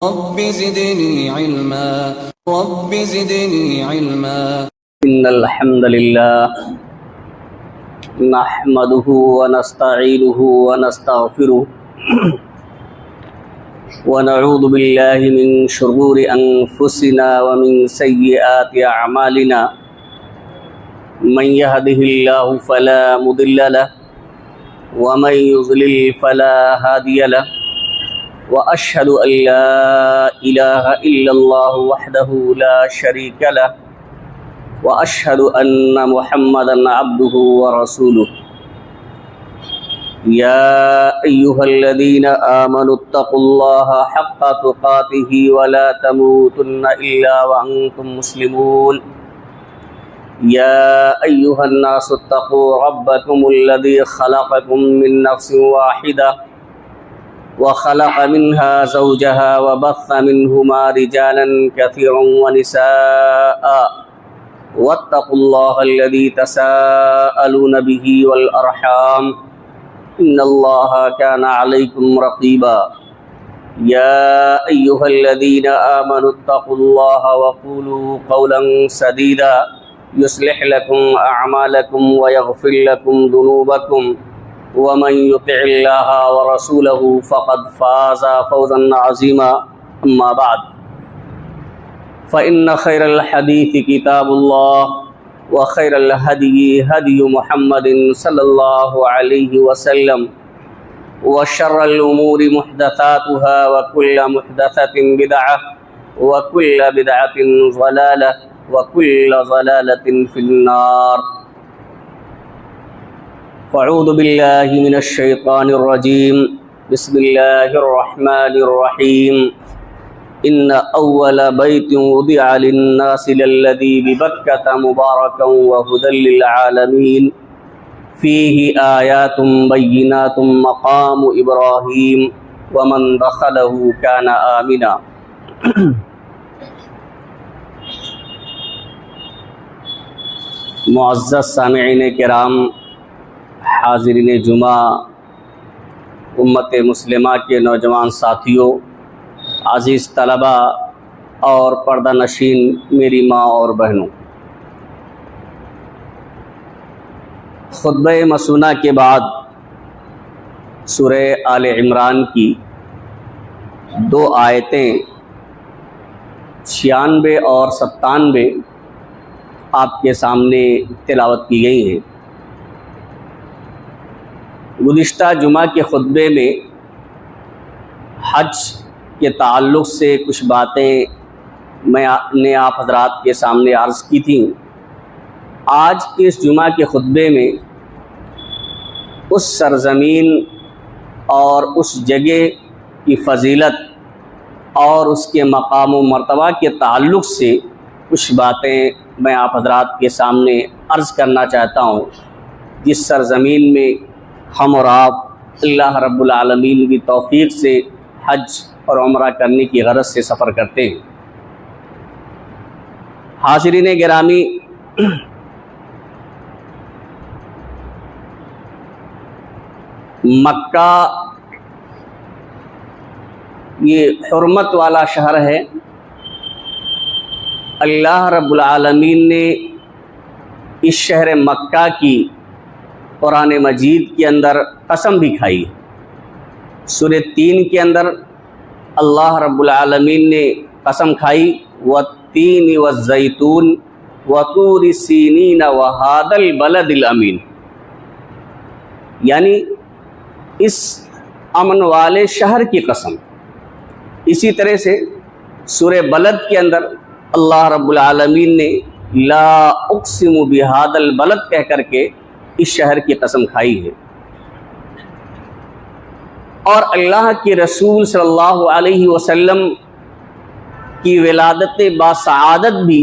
رب زدني علما رب زدني علما. إن الحمد لله نحمده ونستعينه ونستغفره ونعوذ بالله من شرور أنفسنا ومن سيئات أعمالنا. من يهده الله فلا مضل له ومن يضلل فلا هادي له. وأشهد أن لا إله إلا الله وحده لا شريك له وأشهد أن محمدا عبده ورسوله. يا أيها الذين آمنوا اتقوا الله حق تقاته ولا تموتن إلا وأنتم مسلمون. يا أيها الناس اتقوا ربكم الذي خلقكم من نفس واحدة وخلق منها زوجها وبث منهما رجالا كثيرا ونساء. واتقوا الله الذي تساءلون به والأرحام إن الله كان عليكم رقيبا. يا أيها الذين آمنوا اتقوا الله وقولوا قولا سديدا يصلح لكم أعمالكم ويغفر لكم ذنوبكم ومن يطع الله ورسوله فقد فاز فوزا عظيما. أما بعد فإن خير الحديث كتاب الله وخير الهدي هدي محمد صلى الله عليه وسلم وشر الأمور محدثاتها وكل محدثة بدعة وكل بدعة ضلالة وكل ضلالة في النار. فاعوذ بالله من الشيطان الرجيم. بسم الله الرحمن الرحيم. إن أول بيت وضع للناس للذي ببكة مباركا وهدى للعالمين فيه آيات بينات مقام إبراهيم ومن دخله كان آمنا. معزز سامعین کرام، حاضرین جمعہ، امت مسلمہ کے نوجوان ساتھیوں، عزیز طلباء اور پردہ نشین میری ماں اور بہنوں، خطبہ مسونہ کے بعد سورہ آل عمران کی 2 آیتیں 96 اور 97 آپ کے سامنے تلاوت کی گئی ہیں۔ گزشتہ جمعہ کے خطبے میں حج کے تعلق سے کچھ باتیں میں نے آپ حضرات کے سامنے عرض کی تھیں۔ آج کے اس جمعہ کے خطبے میں اس سرزمین اور اس جگہ کی فضیلت اور اس کے مقام و مرتبہ کے تعلق سے کچھ باتیں میں آپ حضرات کے سامنے عرض کرنا چاہتا ہوں، جس سرزمین میں ہم اور آپ اللہ رب العالمین کی توفیق سے حج اور عمرہ کرنے کی غرض سے سفر کرتے ہیں۔ حاضرین گرامی، مکہ یہ حرمت والا شہر ہے۔ اللہ رب العالمین نے اس شہر مکہ کی قرآن مجید کے اندر قسم بھی کھائی ہے۔ سورہ 3 کے اندر اللہ رب العالمین نے قسم کھائی، وَالتِّينِ وَالزَّيْتُونِ وَطُورِ سِينِينَ وَهَذَا الْبَلَدِ الْأَمِينِ، یعنی اس امن والے شہر کی قسم۔ اسی طرح سے سورہ بلد کے اندر اللہ رب العالمین نے لا اقسم بہذا البلد کہہ کر کے اس شہر کی قسم کھائی ہے۔ اور اللہ کے رسول صلی اللہ علیہ وسلم کی ولادت باسعادت بھی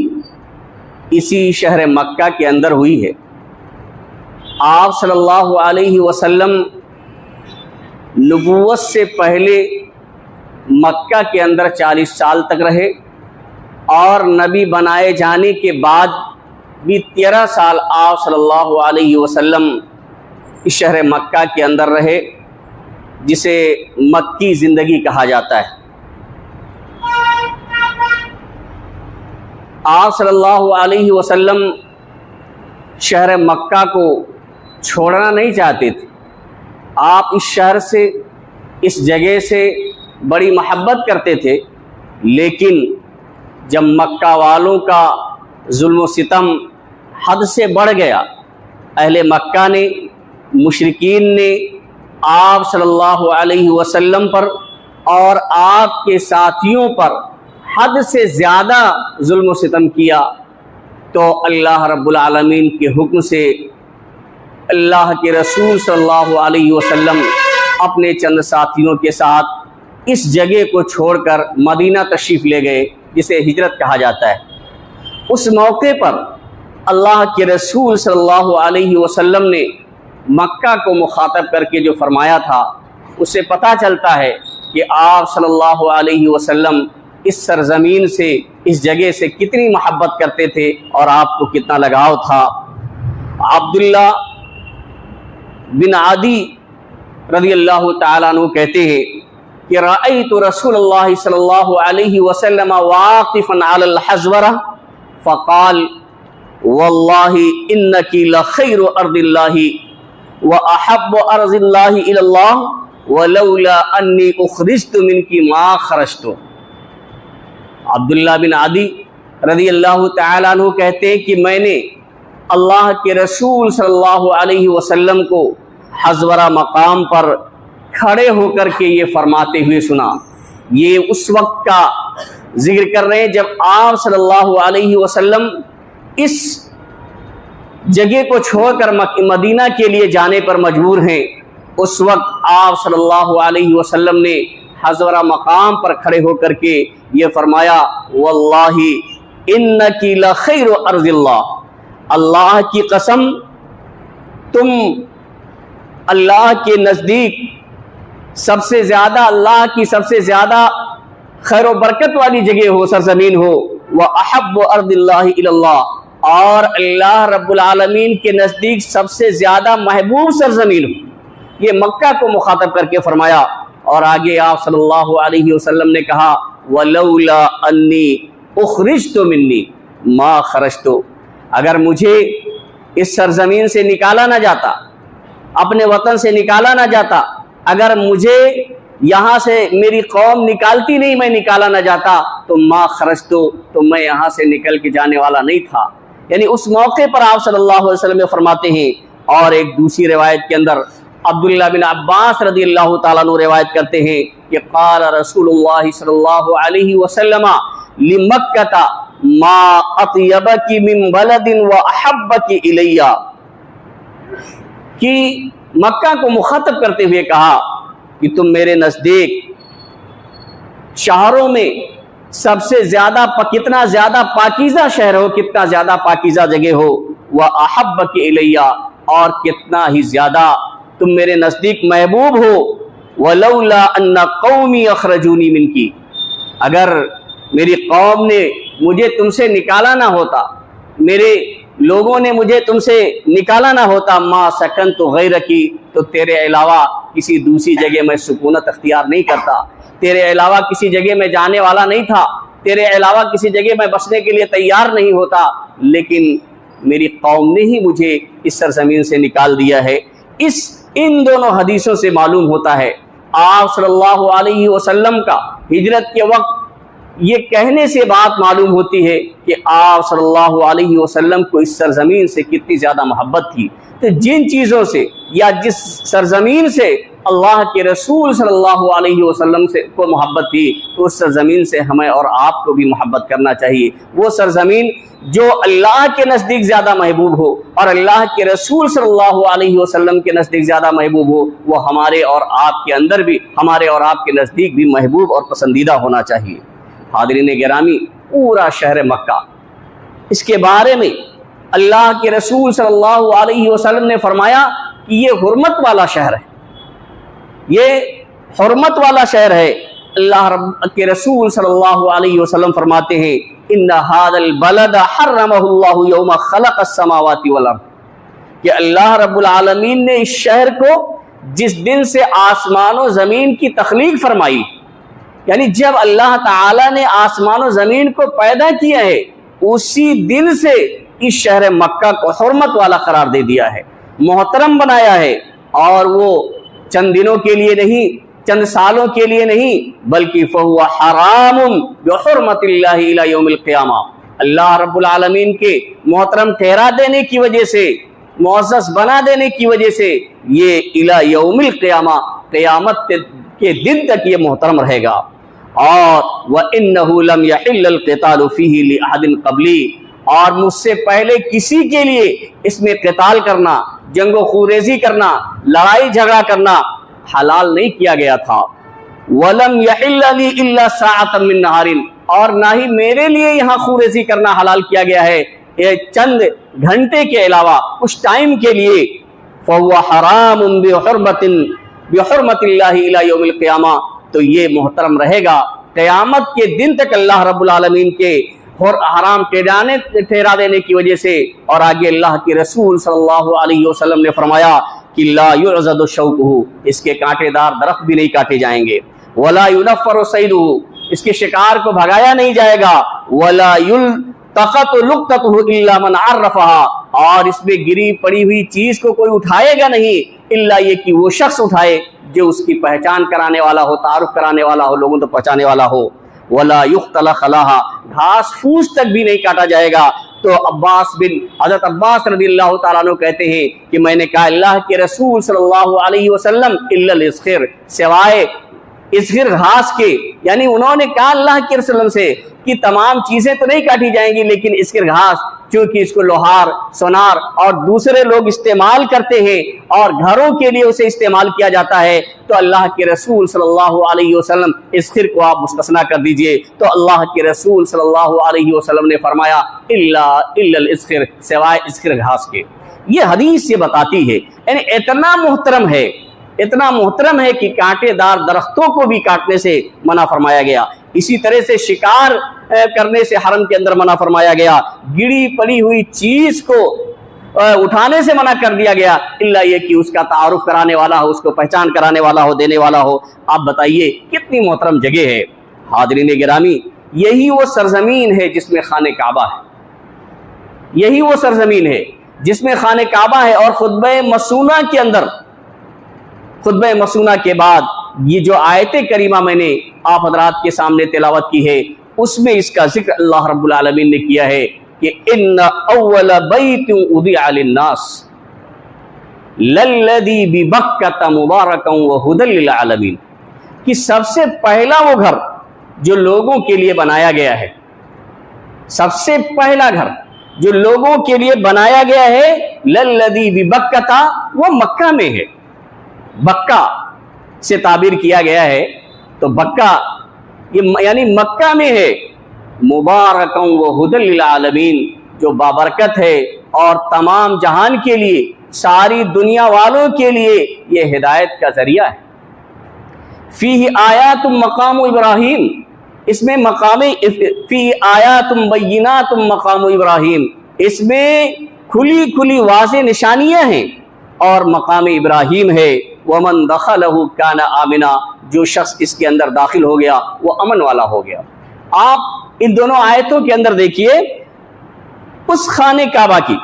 اسی شہر مکہ کے اندر ہوئی ہے۔ آپ صلی اللہ علیہ وسلم نبوت سے پہلے مکہ کے اندر 40 سال تک رہے، اور نبی بنائے جانے کے بعد بھی 13 سال آپ صلی اللہ علیہ وسلم اس شہر مکہ کے اندر رہے، جسے مکی زندگی کہا جاتا ہے۔ آپ صلی اللہ علیہ وسلم شہر مکہ کو چھوڑنا نہیں چاہتے تھے. آپ اس شہر سے، اس جگہ سے بڑی محبت کرتے تھے، لیکن جب مکہ والوں کا ظلم و ستم حد سے بڑھ گیا، اہل مکہ نے، مشرکین نے آپ صلی اللہ علیہ وسلم پر اور آپ کے ساتھیوں پر حد سے زیادہ ظلم و ستم کیا، تو اللہ رب العالمین کے حکم سے اللہ کے رسول صلی اللہ علیہ وسلم اپنے چند ساتھیوں کے ساتھ اس جگہ کو چھوڑ کر مدینہ تشریف لے گئے، جسے ہجرت کہا جاتا ہے. اس موقع پر اللہ کے رسول صلی اللہ علیہ وسلم نے مکہ کو مخاطب کر کے جو فرمایا تھا، اس سے پتہ چلتا ہے کہ آپ صلی اللہ علیہ وسلم اس سرزمین سے، اس جگہ سے کتنی محبت کرتے تھے اور آپ کو کتنا لگاؤ تھا. عبداللہ بن عدی رضی اللہ تعالیٰ عنہ کہتے ہیں کہ رأیت رسول اللہ صلی اللہ علیہ وسلم واقفا علی الحزورہ فقال واللہ انکی لخیر ارض اللہ واحب ارض اللہ الی اللہ ولولا انی اخرجت منکی ما خرجت. عبداللہ بن عدی رضی اللہ تعالیٰ عنہ کہتے ہیں کہ میں نے اللہ کے رسول صلی اللہ علیہ وسلم کو حزورہ مقام پر کھڑے ہو کر کے یہ فرماتے ہوئے سنا. یہ اس وقت کا ذکر کر رہے ہیں جب آپ صلی اللہ علیہ وسلم اس جگہ کو چھوڑ کر مدینہ کے لیے جانے پر مجبور ہیں. اس وقت آپ صلی اللہ علیہ وسلم نے حزورہ مقام پر کھڑے ہو کر کے یہ فرمایا واللہ انکی لخیر ارض اللہ، اللہ کی قسم تم اللہ کے نزدیک سب سے زیادہ، اللہ کی سب سے زیادہ خیر و برکت والی جگہ ہو، سرزمین ہو. وَأَحَبُّ أَرْضِ اللَّهِ إِلَى اللَّهِ، اور اللہ رب العالمین کے نزدیک سب سے زیادہ محبوب سرزمین ہو. یہ مکہ کو مخاطب کر کے فرمایا. اور آگے آپ صلی اللہ علیہ وسلم نے کہا وَلَوْلَا أَنِّي أُخْرِجْتُ مِنِّي مَا خَرَجْتُ، اگر مجھے اس سرزمین سے نکالا نہ جاتا، اپنے وطن سے نکالا نہ جاتا، اگر مجھے یہاں سے میری قوم نکالتی نہیں، میں نکالا نہ جاتا، تو ما خرجتو، تو میں یہاں سے نکل کے جانے والا نہیں تھا. یعنی اس موقع پر آپ صلی اللہ علیہ وسلم فرماتے ہیں. اور ایک دوسری روایت کے اندر عبداللہ بن عباس رضی اللہ تعالیٰ عنہ روایت کرتے ہیں کہ قال رسول اللہ صلی اللہ علیہ وسلم لمکۃ ما اطیبک من بلد واحبک الی، کہ مکہ کو مخاطب کرتے ہوئے کہا کہ تم میرے نزدیک شہروں میں سب سے زیادہ کتنا زیادہ پاکیزہ شہر ہو، کتنا زیادہ پاکیزہ جگہ ہو. وَأَحَبَّكِ إِلَيَّ، اور کتنا ہی زیادہ تم میرے نزدیک محبوب ہو. وَلَوْلَا أَنَّ قَوْمِي أَخْرَجُونِي مِنْكِ، اگر میری قوم نے مجھے تم سے نکالا نہ ہوتا، میرے لوگوں نے مجھے تم سے نکالا نہ ہوتا، ما سکنت غیرکی، تو تیرے علاوہ کسی دوسری جگہ میں سکونت اختیار نہیں کرتا، تیرے علاوہ کسی جگہ میں جانے والا نہیں تھا، تیرے علاوہ کسی جگہ میں بسنے کے لیے تیار نہیں ہوتا، لیکن میری قوم نے ہی مجھے اس سرزمین سے نکال دیا ہے. ان دونوں حدیثوں سے معلوم ہوتا ہے آپ صلی اللہ علیہ وسلم کا ہجرت کے وقت یہ کہنے سے بات معلوم ہوتی ہے کہ آپ صلی اللہ علیہ وسلم کو اس سرزمین سے کتنی زیادہ محبت تھی. تو جن چیزوں سے یا جس سرزمین سے اللہ کے رسول صلی اللہ علیہ وسلم سے کو محبت تھی، تو اس سرزمین سے ہمیں اور آپ کو بھی محبت کرنا چاہیے. وہ سرزمین جو اللہ کے نزدیک زیادہ محبوب ہو اور اللہ کے رسول صلی اللہ علیہ وسلم کے نزدیک زیادہ محبوب ہو، وہ ہمارے اور آپ کے اندر بھی، ہمارے اور آپ کے نزدیک بھی محبوب اور پسندیدہ ہونا چاہیے. حاضرین گرامی، پورا شہر مکہ، اس کے بارے میں اللہ کے رسول صلی اللہ علیہ وسلم نے فرمایا کہ یہ حرمت والا شہر ہے، یہ حرمت والا شہر ہے. اللہ رب کے رسول صلی اللہ علیہ وسلم فرماتے ہیں ان ھذا البلد حرمہ اللہ یوم خلق السماوات والارض، کہ اللہ رب العالمین نے اس شہر کو جس دن سے آسمان و زمین کی تخلیق فرمائی، یعنی جب اللہ تعالی نے آسمان و زمین کو پیدا کیا ہے، اسی دن سے اس شہر مکہ کو حرمت والا قرار دے دیا ہے، محترم بنایا ہے، اور وہ چند دنوں کے لیے نہیں، چند سالوں کے لیے نہیں، بلکہ فَهُوَ حَرَامٌ بِحُرْمَةِ اللَّهِ إِلَى يَوْمِ الْقِيَامَةِ، اللہ رب العالمین کے محترم ٹھہرا دینے کی وجہ سے، معزز بنا دینے کی وجہ سے یہ الی یوم القیامہ، قیامت کے دن تک یہ محترم رہے گا۔ اور وَإِنَّهُ لَمْ يَحِلَّ الْقِتَالُ فِيهِ لِأَحَدٍ قَبْلِي، اور مجھ سے پہلے کسی کے لیے اس میں قتال کرنا، جنگ و خوریزی کرنا، لڑائی جھگڑا کرنا حلال نہیں کیا گیا تھا۔ وَلَمْ يَحِلَّ لِي إِلَّا سَاعَةً مِّن نَّهَارٍ، اور نہ ہی میرے لیے یہاں خوریزی کرنا حلال کیا گیا ہے چند گھنٹے کے علاوہ، کچھ ٹائم کے لیے۔ فَهُوَ حَرَامٌ بِحُرْمَةِ اللَّهِ إِلَى يَوْمِ الْقِيَامَةِ، تو یہ محترم رہے گا قیامت کے دن تک اللہ رب العالمین کے حرام ٹھہرا دینے کی وجہ سے۔ اور آگے اللہ کے رسول صلی اللہ علیہ وسلم نے فرمایا کہ لا يعضد شوكه، اس کے کانٹے دار درخت بھی نہیں کاٹے جائیں گے، ولا ينفر صيده، اس کے شکار کو بھگایا نہیں جائے گا، ولا يلتقط لقطته الا من عرفها، اور اس میں گری پڑی ہوئی چیز کو کوئی اٹھائے گا نہیں الا یہ کہ وہ شخص اٹھائے جو اس کی پہچان کرانے والا ہو، تعارف کرانے والا ہو، لوگوں کو پہچانے والا ہو۔ ولا يختل خلاها، گھاس پھوس تک بھی نہیں کاٹا جائے گا۔ تو حضرت عباس رضی اللہ تعالیٰ عنہ کہتے ہیں کہ میں نے کہا اللہ کے رسول صلی اللہ علیہ وسلم الا الاسخر، سوائے اسخر گھاس کے، یعنی انہوں نے کہا اللہ کے رسول سے کہ تمام چیزیں تو نہیں کاٹی جائیں گی لیکن اسخر گھاس، چونکہ اس کو لوہار، سونار اور دوسرے لوگ استعمال کرتے ہیں اور گھروں کے لیے اسے استعمال کیا جاتا ہے، تو اللہ کے رسول صلی اللہ علیہ وسلم اسخر کو آپ مستثنیٰ کر دیجئے۔ تو اللہ کے رسول صلی اللہ علیہ وسلم نے فرمایا الا الاسخر، سوائے اسخر گھاس کے۔ یہ حدیث یہ بتاتی ہے یعنی اتنا محترم ہے کہ کانٹے دار درختوں کو بھی کاٹنے سے منع فرمایا گیا، اسی طرح سے شکار کرنے سے حرم کے اندر منع فرمایا گیا، گری پڑی ہوئی چیز کو اٹھانے سے منع کر دیا گیا الا یہ کہ اس کا تعارف کرانے والا ہو، اس کو پہچان کرانے والا ہو، دینے والا ہو۔ آپ بتائیے کتنی محترم جگہ ہے۔ حاضرین گرامی، یہی وہ سرزمین ہے جس میں خانہ کعبہ ہے، یہی وہ سرزمین ہے جس میں خانہ کعبہ ہے۔ اور خطبہ مسونہ کے اندر، خطبہ مسونہ کے بعد یہ جو آیت کریمہ میں نے آپ حضرات کے سامنے تلاوت کی ہے، اس میں اس کا ذکر اللہ رب العالمین نے کیا ہے کہ ان اول بیت وضع للناس للذی ببکۃ مبارکا وہدی للعالمین، کہ سب سے پہلا وہ گھر جو لوگوں کے لیے بنایا گیا ہے، سب سے پہلا گھر جو لوگوں کے لیے بنایا گیا ہے، للذی ببکۃ، وہ مکہ میں ہے، بکہ سے تعبیر کیا گیا ہے، تو بکہ یعنی مکہ میں ہے، مبارکا وہدی للعالمین، جو بابرکت ہے اور تمام جہان کے لیے، ساری دنیا والوں کے لیے یہ ہدایت کا ذریعہ ہے۔ فیہ آیات مقام ابراہیم، اس میں فیہ آیات بینات مقام ابراہیم، اس میں کھلی واضح نشانیاں ہیں اور مقام ابراہیم ہے۔ ومن دخلہ کان آمنا، جو شخص اس کے اندر داخل ہو گیا وہ امن والا ہو گیا۔ آپ ان دونوں آیتوں کے اندر دیکھیے اس خانہ کعبہ کی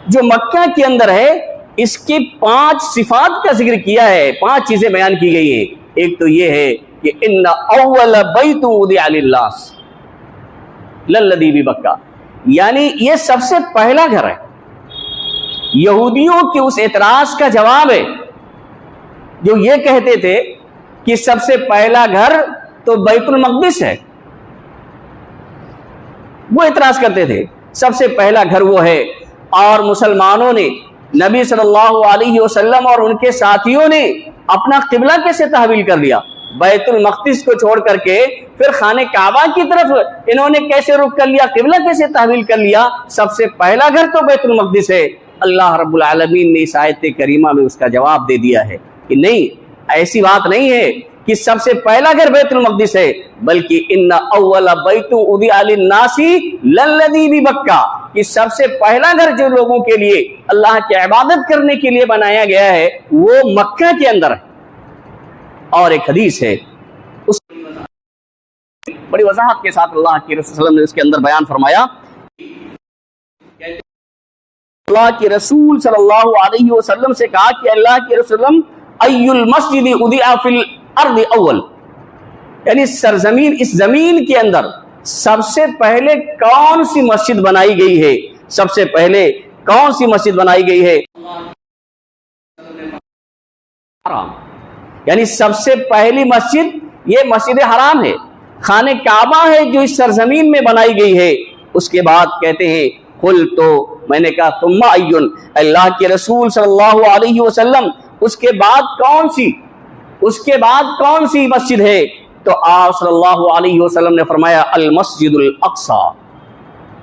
جو مکہ کے اندر ہے، اس کے 5 صفات کا ذکر کیا ہے، 5 چیزیں بیان کی گئی ہیں۔ ایک تو یہ ہے کہ ان اول بیت وضع للناس للذی ببکہ، یعنی یہ سب سے پہلا گھر ہے۔ یہودیوں کے اس اعتراض کا جواب ہے جو یہ کہتے تھے کہ سب سے پہلا گھر تو بیت المقدس ہے، وہ اعتراض کرتے تھے سب سے پہلا گھر وہ ہے، اور مسلمانوں نے نبی صلی اللہ علیہ وسلم اور ان کے ساتھیوں نے اپنا قبلہ کیسے تحویل کر لیا، بیت المقدس کو چھوڑ کر کے پھر خانہ کعبہ کی طرف انہوں نے کیسے رخ کر لیا، قبلہ کیسے تحویل کر لیا؟ سب سے پہلا گھر تو بیت المقدس ہے۔ اللہ رب العالمین نے اس آیت کریمہ میں اس کا جواب دے دیا ہے کہ نہیں، ایسی بات نہیں ہے کہ سب سے پہلا گھر بیت المقدس ہے، بلکہ ان اول بیت وضع للناس للذی ببکہ، کہ سب سے پہلا گھر جو لوگوں کے لیے اللہ کی عبادت کرنے کے لیے بنایا گیا ہے وہ مکہ کے اندر ہے۔ اور ایک حدیث ہے، اس بڑی وضاحت کے ساتھ اللہ کے رسول صلی اللہ علیہ وسلم نے اس کے اندر بیان فرمایا، اللہ کے رسول صلی اللہ علیہ وسلم سے کہا کہ اللہ کے رسول ای المسجد اضیع فی الارض اول، یعنی سرزمین، اس زمین کے اندر سب سے پہلے کون سی مسجد بنائی گئی ہے؟ سب سے پہلے کون سی مسجد بنائی گئی ہے؟ حرام، یعنی سب سے پہلی مسجد یہ مسجد حرام ہے، خانہ کعبہ ہے جو اس سرزمین میں بنائی گئی ہے۔ اس کے بعد کہتے ہیں قل، تو میں نے کہا ثم ایون، اللہ کے رسول صلی اللہ علیہ وسلم اس کے بعد کون سی مسجد ہے؟ تو آپ صلی اللہ علیہ وسلم نے فرمایا المسجد الاقصی،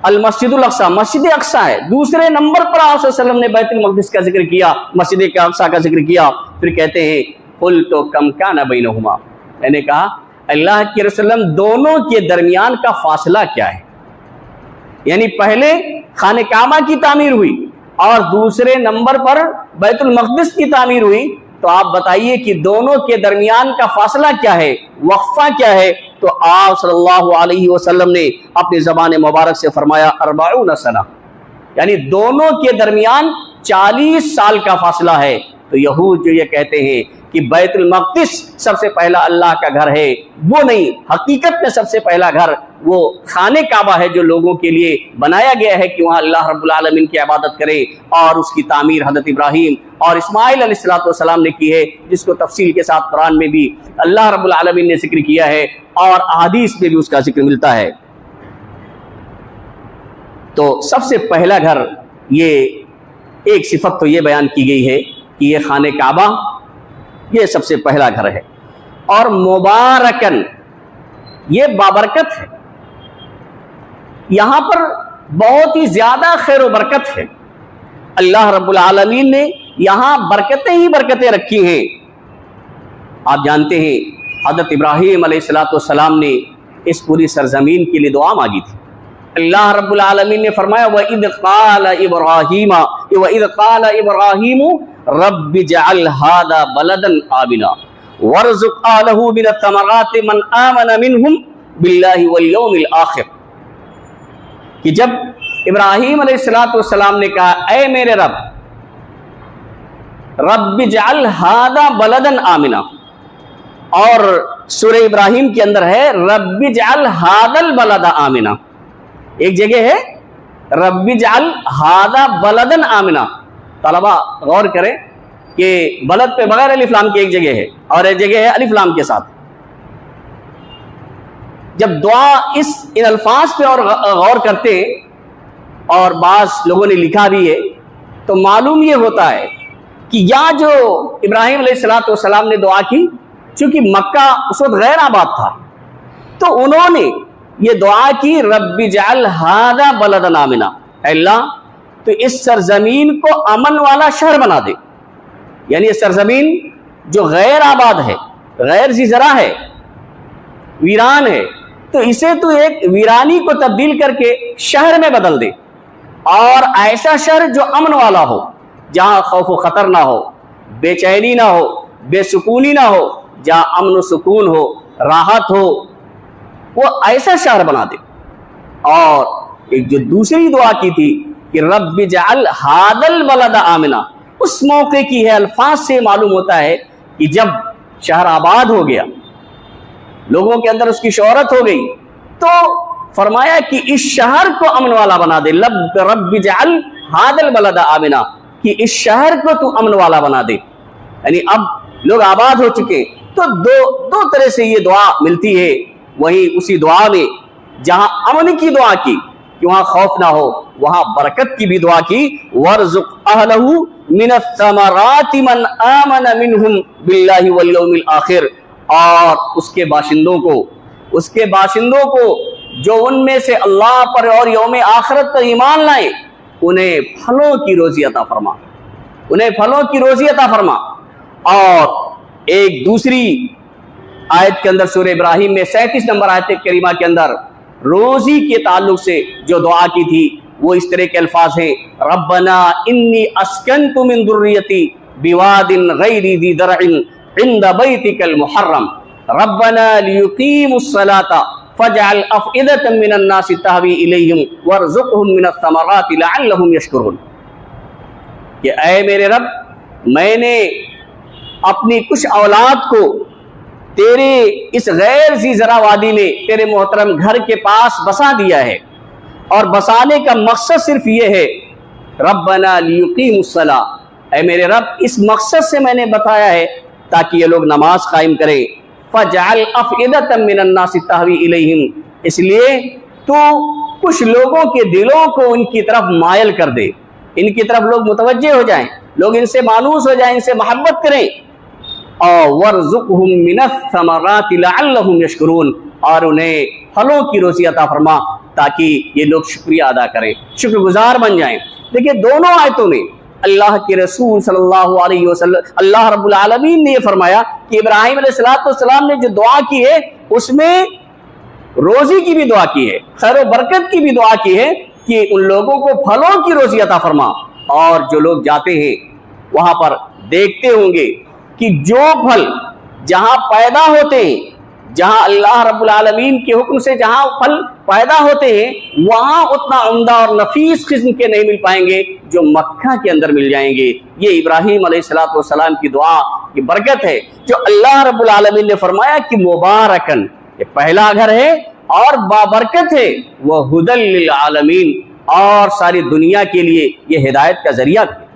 المسجد الاقصی، مسجد اقصی ہے۔ دوسرے نمبر پر آپ صلی اللہ علیہ وسلم نے بیت المقدس کا ذکر کیا، مسجد اقصی کا ذکر کیا۔ پھر کہتے ہیں قلت کم کان بینہما، میں نے کہا اللہ کے رسول دونوں کے درمیان کا فاصلہ کیا ہے؟ یعنی پہلے خانہ کعبہ کی تعمیر ہوئی اور دوسرے نمبر پر بیت المقدس کی تعمیر ہوئی، تو آپ بتائیے کہ دونوں کے درمیان کا فاصلہ کیا ہے، وقفہ کیا ہے؟ تو آپ صلی اللہ علیہ وسلم نے اپنی زبان مبارک سے فرمایا 40 سنہ، یعنی دونوں کے درمیان 40 سال کا فاصلہ ہے۔ تو یہود جو یہ کہتے ہیں کہ بیت المقدس سب سے پہلا اللہ کا گھر ہے، وہ نہیں، حقیقت میں سب سے پہلا گھر وہ خانہ کعبہ ہے جو لوگوں کے لیے بنایا گیا ہے کہ وہاں اللہ رب العالمین کی عبادت کرے، اور اس کی تعمیر حضرت ابراہیم اور اسماعیل علیہ السلام نے کی ہے، جس کو تفصیل کے ساتھ قرآن میں بھی اللہ رب العالمین نے ذکر کیا ہے اور احادیث میں بھی اس کا ذکر ملتا ہے۔ تو سب سے پہلا گھر، یہ ایک صفت تو یہ بیان کی گئی ہے کہ یہ خانہ کعبہ یہ سب سے پہلا گھر ہے، اور مبارکن، یہ بابرکت ہے، یہاں پر بہت ہی زیادہ خیر و برکت ہے۔ اللہ رب العالمین نے یہاں برکتیں ہی برکتیں رکھی ہیں۔ آپ جانتے ہیں حضرت ابراہیم علیہ السلام نے اس پوری سرزمین کے لیے دعا مانگی تھی۔ اللہ رب العالمین نے فرمایا وَإِذْ قَالَ إِبْرَاهِيمُ رَبِّ اجْعَلْ هَذَا بَلَدًا آمِنًا وَارْزُقْ أَهْلَهُ مِنَ الثَّمَرَاتِ مَنْ آمَنَ مِنْهُمْ بِاللَّهِ وَالْيَوْمِ الْآخِرِ، کہ جب ابراہیم علیہ السلام نے کہا اے میرے رب، رب اجعل ھذا بلدا آمنا، اور سورہ ابراہیم کے اندر ہے رب اجعل ھذا البلد آمنا، ایک جگہ ہے رب اجعل ھذا بلدا آمنا۔ طلبہ غور کریں کہ بلد پہ بغیر الف لام کی ایک جگہ ہے اور ایک جگہ ہے الف لام کے ساتھ۔ جب دعا ان الفاظ پہ اور غور کرتے اور بعض لوگوں نے لکھا بھی ہے تو معلوم یہ ہوتا ہے کہ یہاں جو ابراہیم علیہ السلام نے دعا کی، چونکہ مکہ اس وقت غیر آباد تھا، تو انہوں نے یہ دعا کی رب اجعل ھذا بلدا آمنا، اے اللہ تو اس سرزمین کو امن والا شہر بنا دے، یعنی یہ سرزمین جو غیر آباد ہے، غیر ذی زرع ہے، ویران ہے، تو اسے تو ایک ویرانی کو تبدیل کر کے شہر میں بدل دے، اور ایسا شہر جو امن والا ہو، جہاں خوف و خطر نہ ہو، بے چینی نہ ہو، بے سکونی نہ ہو، جہاں امن و سکون ہو، راحت ہو، وہ ایسا شہر بنا دے۔ اور ایک جو دوسری دعا کی تھی کہ رب اجعل ھذا البلد آمنا، اس موقع کی ہے، الفاظ سے معلوم ہوتا ہے کہ جب شہر آباد ہو گیا، لوگوں کے اندر اس کی شہرت ہو گئی، تو فرمایا کہ اس شہر کو امن والا بنا دے، رب اجعل ھذا البلد آمنا، کہ اس شہر کو تو امن والا بنا دے۔ یعنی اب لوگ آباد ہو چکے، تو دو طرح سے یہ دعا ملتی ہے۔ وہیں اسی دعا میں جہاں امن کی دعا کی کہ وہاں خوف نہ ہو، وہاں برکت کی بھی دعا کی، وَارْزُقْ أَهْلَهُ مِنَ الثَّمَرَاتِ مَنْ آمَنَ مِنْهُمْ بِاللَّهِ وَالْيَوْمِ الْآخِرِ، اور اس کے باشندوں کو جو ان میں سے اللہ پر اور یوم آخرت پر ایمان لائے، انہیں پھلوں کی روزی عطا فرما، انہیں پھلوں کی روزی عطا فرما۔ اور ایک دوسری آیت کے اندر سورہ ابراہیم میں 37 نمبر آیت کریمہ کے اندر روزی کے تعلق سے جو دعا کی تھی وہ اس طرح کے الفاظ ہیں، ربنا انی اسکنت من ذریتی بواد غیر ذی درع عند بیتک المحرم ربنا لیقیموا الصلاۃ فَاجْعَلْ أَفْئِدَةً مِّنَ النَّاسِ تَهْوِي إِلَيْهِمْ وَارْزُقْهُم مِّنَ الثَّمَرَاتِ لَعَلَّهُمْ يَشْكُرُونَ کہ اے میرے رب، میں نے اپنی کچھ اولاد کو تیرے اس غیر ذی زرع وادی میں تیرے محترم گھر کے پاس بسا دیا ہے، اور بسانے کا مقصد صرف یہ ہے ربنا لیقیموا الصلاۃ، اے میرے رب اس مقصد سے میں نے بتایا ہے تاکہ یہ لوگ نماز قائم کریں۔ فَاجْعَلْ أَفْئِدَةً مِّنَ النَّاسِ تَهْوِي إِلَيْهِمْ، اس لیے تو کچھ لوگوں کے دلوں کو ان کی طرف مائل کر دے، ان کی طرف لوگ متوجہ ہو جائیں، لوگ ان سے مانوس ہو جائیں، ان سے محبت کریں۔ اور وَارْزُقْهُم مِّنَ الثَّمَرَاتِ لَعَلَّهُمْ يَشْكُرُونَ، اور انہیں پھلوں کی روزی عطا فرما تاکہ یہ لوگ شکریہ ادا کریں، شکر گزار بن جائیں۔ دیکھیں دونوں آیتوں میں اللہ کے رسول صلی اللہ علیہ وسلم، اللہ رب العالمین نے یہ فرمایا کہ ابراہیم علیہ السلام نے جو دعا کی ہے اس میں روزی کی بھی دعا کی ہے، خیر و برکت کی بھی دعا کی ہے کہ ان لوگوں کو پھلوں کی روزی عطا فرما۔ اور جو لوگ جاتے ہیں وہاں پر دیکھتے ہوں گے کہ جو پھل جہاں پیدا ہوتے ہیں، جہاں اللہ رب العالمین کے حکم سے جہاں پھل پیدا ہوتے ہیں، وہاں اتنا عمدہ اور نفیس قسم کے نہیں مل پائیں گے جو مکہ کے اندر مل جائیں گے۔ یہ ابراہیم علیہ السلام کی دعا کی برکت ہے جو اللہ رب العالمین نے فرمایا کہ مبارکن، یہ پہلا گھر ہے اور بابرکت ہے، وہ ہدی للعالمین، اور ساری دنیا کے لیے یہ ہدایت کا ذریعہ ہے،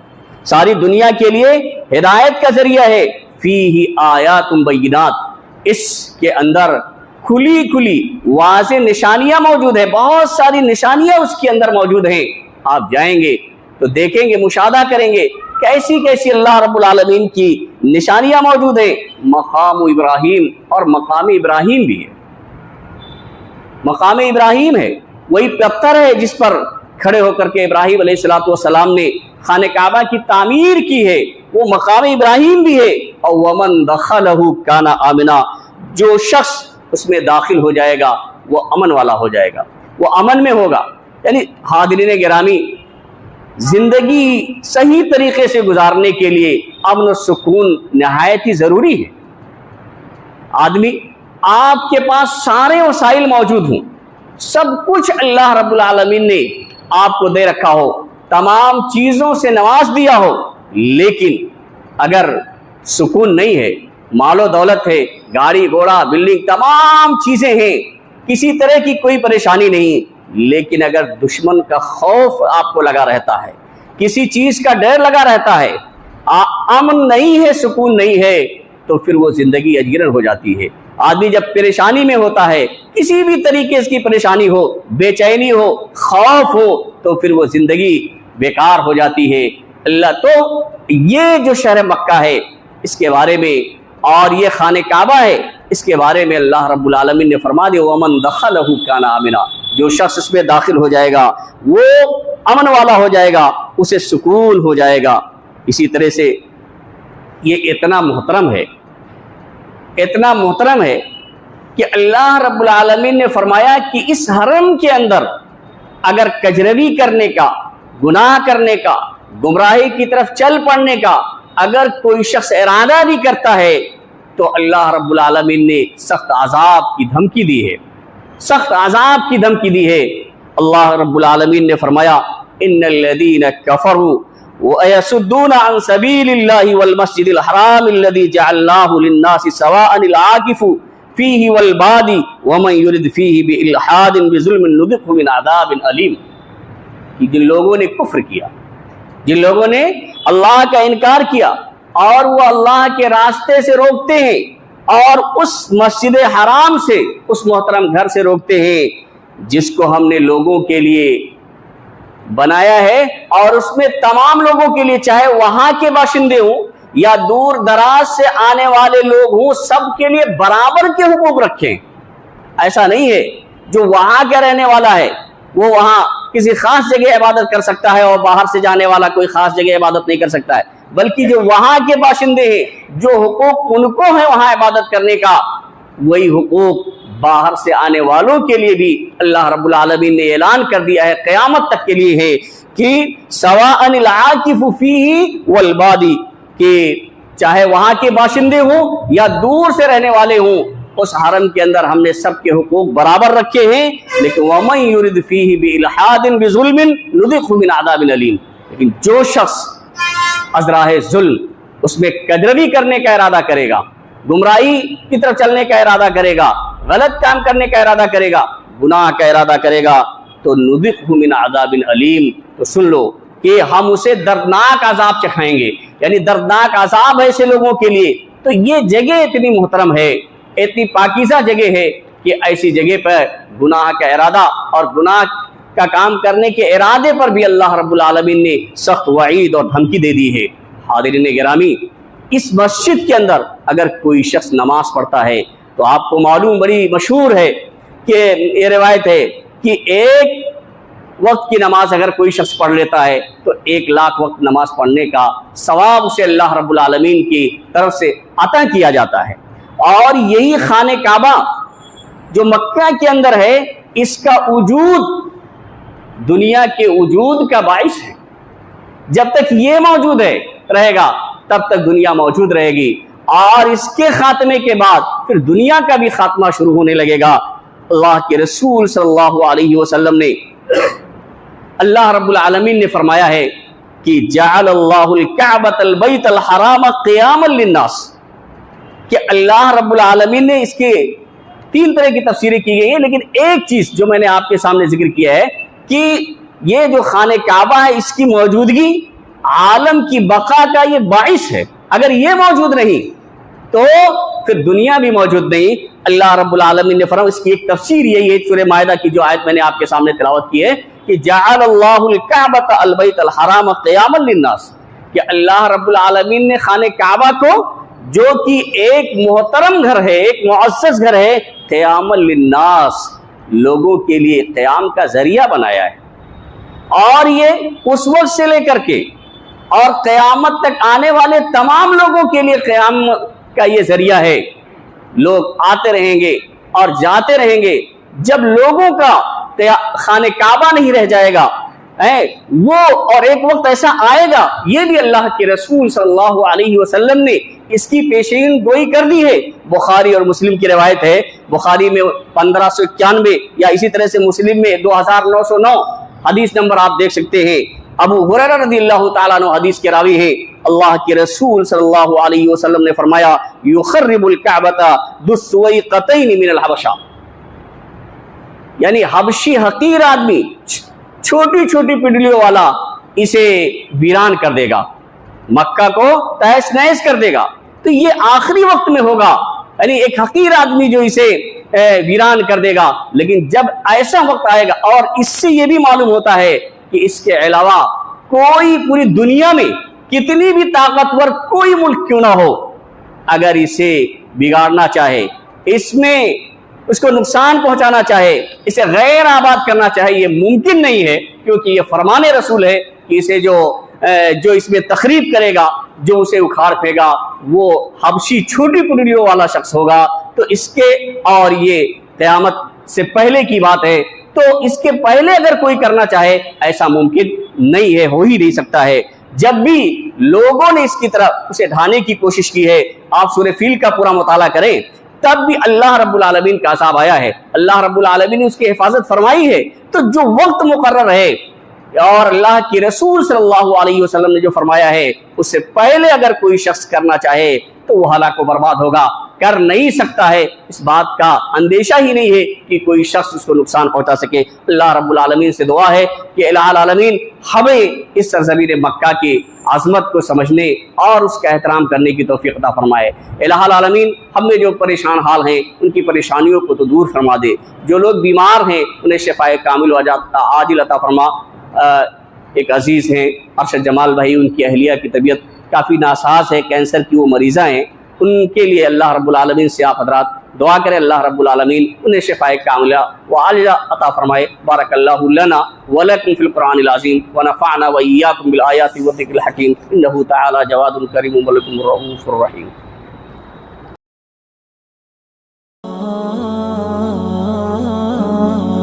ساری دنیا کے لیے ہدایت کا ذریعہ ہے۔ فیہ آیات بینات، اس کے اندر کھلی کھلی واضح نشانیاں موجود ہیں، بہت ساری نشانیاں اس کے اندر موجود ہیں۔ آپ جائیں گے تو دیکھیں گے، مشاہدہ کریں گے کیسی کیسی اللہ رب العالمین کی نشانیاں موجود ہیں۔ مقام ابراہیم، اور مقام ابراہیم بھی ہے، مقام ابراہیم ہے، وہی پتھر ہے جس پر کھڑے ہو کر کے ابراہیم علیہ السلام نے خانہ کعبہ کی تعمیر کی ہے، وہ مقام ابراہیم بھی ہے۔ اور ومن دخلہ کان آمنا، جو شخص اس میں داخل ہو جائے گا وہ امن والا ہو جائے گا، وہ امن میں ہوگا۔ یعنی حاضرین گرامی، زندگی صحیح طریقے سے گزارنے کے لیے امن و سکون نہایت ہی ضروری ہے۔ آدمی آپ کے پاس سارے وسائل موجود ہوں، سب کچھ اللہ رب العالمین نے آپ کو دے رکھا ہو، تمام چیزوں سے نواز دیا ہو، لیکن اگر سکون نہیں ہے، مال و دولت ہے، گاڑی گھوڑا بلڈنگ تمام چیزیں ہیں، کسی طرح کی کوئی پریشانی نہیں، لیکن اگر دشمن کا خوف آپ کو لگا رہتا ہے، کسی چیز کا ڈر لگا رہتا ہے، امن نہیں ہے، سکون نہیں ہے، تو پھر وہ زندگی اجگرن ہو جاتی ہے۔ آدمی جب پریشانی میں ہوتا ہے، کسی بھی طریقے کی پریشانی ہو، بے چینی ہو، خوف ہو، تو پھر وہ زندگی بیکار ہو جاتی ہے۔ اللہ تو یہ جو شہر مکہ ہے اس کے بارے میں، اور یہ خانہ کعبہ ہے اس کے بارے میں اللہ رب العالمین نے فرما دیا ومن دخلہ کان آمنا، جو شخص اس میں داخل ہو جائے گا وہ امن والا ہو جائے گا، اسے سکون ہو جائے گا۔ اسی طرح سے یہ اتنا محترم ہے، اتنا محترم ہے کہ اللہ رب العالمین نے فرمایا کہ اس حرم کے اندر اگر کجروی کرنے کا، گناہ کرنے کا، گمراہی کی طرف چل پڑنے کا اگر کوئی شخص ارادہ بھی کرتا ہے تو اللہ رب العالمین نے سخت عذاب کی دھمکی دی ہے، سخت عذاب کی دھمکی دی ہے۔ اللہ رب العالمین نے فرمایا ان الذین کفروا وَيَصُدُّونَ عَن سَبِيلِ اللَّهِ وَالْمَسْجِدِ الْحَرَامِ الَّذِي جَعَلْنَاهُ لِلنَّاسِ سَوَاءً الْعَاكِفُ فِيهِ وَالْبَادِ وَمَنْ يُرِدْ فِيهِ بِإِلْحَادٍ بِظُلْمٍ نُذِقْهُ مِنْ عَذَابٍ أَلِيمٍ، کہ جن لوگوں نے کفر کیا، جن لوگوں نے اللہ کا انکار کیا اور وہ اللہ کے راستے سے روکتے ہیں اور اس مسجد حرام سے، اس محترم گھر سے روکتے ہیں جس کو ہم نے لوگوں کے لیے بنایا ہے، اور اس میں تمام لوگوں کے لیے، چاہے وہاں کے باشندے ہوں یا دور دراز سے آنے والے لوگ ہوں، سب کے لیے برابر کے حقوق رکھیں۔ ایسا نہیں ہے جو وہاں کا رہنے والا ہے وہ وہاں کسی خاص جگہ عبادت کر سکتا ہے اور باہر سے جانے والا کوئی خاص جگہ عبادت نہیں کر سکتا ہے، بلکہ جو وہاں کے باشندے ہیں، جو حقوق ان کو ہے وہاں عبادت کرنے کا، وہی حقوق باہر سے آنے والوں کے لیے بھی اللہ رب العالمین نے اعلان کر دیا ہے، قیامت تک کے لیے ہے کہ سواء العاکف فیہ والبادی، کہ چاہے وہاں کے باشندے ہوں یا دور سے رہنے والے ہوں، اس حرم کے اندر ہم نے سب کے حقوق برابر رکھے ہیں، لیکن وَمَن يُرِدْ فِيهِ بِإِلْحَادٍ بِظُلْمٍ نُذِقْهُ مِنْ عَذَابٍ أَلِيمٍ، لیکن جو شخص از راہ ظلم اس میں کجروی کرنے کا ارادہ کرے گا، گمراہی کی طرف چلنے کا ارادہ کرے گا، غلط کام کرنے کا ارادہ کرے گا، گناہ کا ارادہ کرے گا، تو نُذِقْهُ مِنْ عَذَابٍ أَلِيمٍ، تو سن لو کہ ہم اسے دردناک عذاب چکھائیں گے، یعنی دردناک عذاب ہے ایسے لوگوں کے لیے۔ تو یہ جگہ اتنی محترم ہے، اتنی پاکیزہ جگہ ہے کہ ایسی جگہ پر گناہ کا ارادہ اور گناہ کا کام کرنے کے ارادے پر بھی اللہ رب العالمین نے سخت وعید اور دھمکی دے دی ہے۔ حاضرین گرامی، اس مسجد کے اندر اگر کوئی شخص نماز پڑھتا ہے تو آپ کو معلوم، بڑی مشہور ہے کہ یہ روایت ہے کہ ایک وقت کی نماز اگر کوئی شخص پڑھ لیتا ہے تو 1,00,000 وقت نماز پڑھنے کا ثواب اسے اللہ رب العالمین کی طرف سے عطا کیا جاتا ہے۔ اور یہی خانہ کعبہ جو مکہ کے اندر ہے، اس کا وجود دنیا کے وجود کا باعث ہے۔ جب تک یہ موجود رہے گا تب تک دنیا موجود رہے گی، اور اس کے خاتمے کے بعد پھر دنیا کا بھی خاتمہ شروع ہونے لگے گا۔ اللہ کے رسول صلی اللہ علیہ وسلم نے، اللہ رب العالمین نے فرمایا ہے کہ جعل اللہ الکعبۃ البیت الحرام قیاما للناس، کہ اللہ رب العالمین نے، اس کے 3 طرح کی تفسیریں کی گئی ہیں، لیکن ایک چیز جو میں نے آپ کے سامنے ذکر کیا ہے کہ یہ جو خانہ کعبہ ہے اس کی موجودگی عالم کی بقا کا یہ باعث ہے۔ اگر یہ موجود نہیں تو پھر دنیا بھی موجود نہیں۔ اللہ رب العالمین نے فرمایا، اس کی ایک تفسیر یہی ہے، سورہ مائدہ کی جو آیت میں نے آپ کے سامنے تلاوت کی ہے کہ جعل اللہ الکعبۃ البیت الحرام قیاما للناس، کہ اللہ رب العالمین نے خانہ کعبہ کو، جو کہ ایک محترم گھر ہے، ایک معزز گھر ہے، قیاما للناس، لوگوں کے لیے قیام کا ذریعہ بنایا ہے۔ اور یہ اس وقت سے لے کر کے اور قیامت تک آنے والے تمام لوگوں کے لیے قیام کا یہ ذریعہ ہے۔ لوگ آتے رہیں گے اور جاتے رہیں گے، جب لوگوں کا خانہ کعبہ نہیں رہ جائے گا وہ، اور ایک وقت ایسا آئے گا، یہ بھی اللہ کے رسول صلی اللہ علیہ وسلم نے اس کی پیشین گوئی کر دی ہے۔ بخاری اور مسلم کی روایت ہے، بخاری میں 1591 یا اسی طرح سے مسلم میں 2909 حدیث نمبر آپ دیکھ سکتے ہیں۔ ابو ہریرہ رضی اللہ تعالیٰ عنہ حدیث کے راوی ہیں، اللہ کے رسول صلی اللہ علیہ وسلم نے فرمایا یخرب الکعبۃ ذو السویقتین من الحبشہ، یعنی حبشی حقیر آدمی، چھوٹی چھوٹی پنڈلیوں والا، اسے ویران کر دے گا، مکہ کو تہس نہس کر دے گا۔ تو یہ آخری وقت میں ہوگا، یعنی ایک حقیر آدمی جو اسے ویران کر دے گا۔ لیکن جب ایسا وقت آئے گا، اور اس سے یہ بھی معلوم ہوتا ہے کہ اس کے علاوہ کوئی پوری دنیا میں کتنی بھی طاقتور کوئی ملک کیوں نہ ہو، اگر اسے بگاڑنا چاہے، اس میں اس کو نقصان پہنچانا چاہے، اسے غیر آباد کرنا چاہے، یہ ممکن نہیں ہے، کیونکہ یہ فرمان رسول ہے کہ اسے جو اس میں تخریب کرے گا، جو اسے اکھاڑ پھینکے گا، وہ حبشی چھوٹی پنڈلیوں والا شخص ہوگا۔ تو اس کے، اور یہ قیامت سے پہلے کی بات ہے، تو اس کے پہلے اگر کوئی کرنا چاہے ایسا ممکن نہیں ہے، ہو ہی نہیں سکتا ہے۔ جب بھی لوگوں نے اس کی طرف اسے ڈھانے کی کوشش کی ہے، آپ سورہ فیل کا پورا مطالعہ کریں، تب بھی اللہ رب العالمین کا عذاب آیا ہے، اللہ رب العالمین نے اس کی حفاظت فرمائی ہے۔ تو جو وقت مقرر ہے اور اللہ کی رسول صلی اللہ علیہ وسلم نے جو فرمایا ہے، اس سے پہلے اگر کوئی شخص کرنا چاہے تو وہ ہلاک و برباد ہوگا، کر نہیں سکتا ہے، اس بات کا اندیشہ ہی نہیں ہے کہ کوئی شخص اس کو نقصان پہنچا سکے۔ اللہ رب العالمین سے دعا ہے کہ الہ العالمین ہمیں اس سرزمین مکہ کی عظمت کو سمجھنے اور اس کا احترام کرنے کی توفیق عطا فرمائے۔ الہ العالمین ہم میں جو پریشان حال ہیں ان کی پریشانیوں کو تو دور فرما دے، جو لوگ بیمار ہیں انہیں شفائے کامل و عاجل عطا فرما۔ ایک عزیز ہیں ارشد جمال بھائی، ان کی اہلیہ کی طبیعت کافی ناساز ہے، کینسر کی وہ مریضہ ہیں، ان کے لیے اللہ رب العالمین سے آپ حضرات دعا کریں، اللہ رب العالمین انہیں شفائے کاملہ و عاجلہ عطا فرمائے۔ بارک اللہ لنا ولکم فی القرآن العظیم ونفعنا وإیاکم بالآیات والذکر الحکیم، انہ تعالی جواد کریم ملک الرؤوف الرحیم۔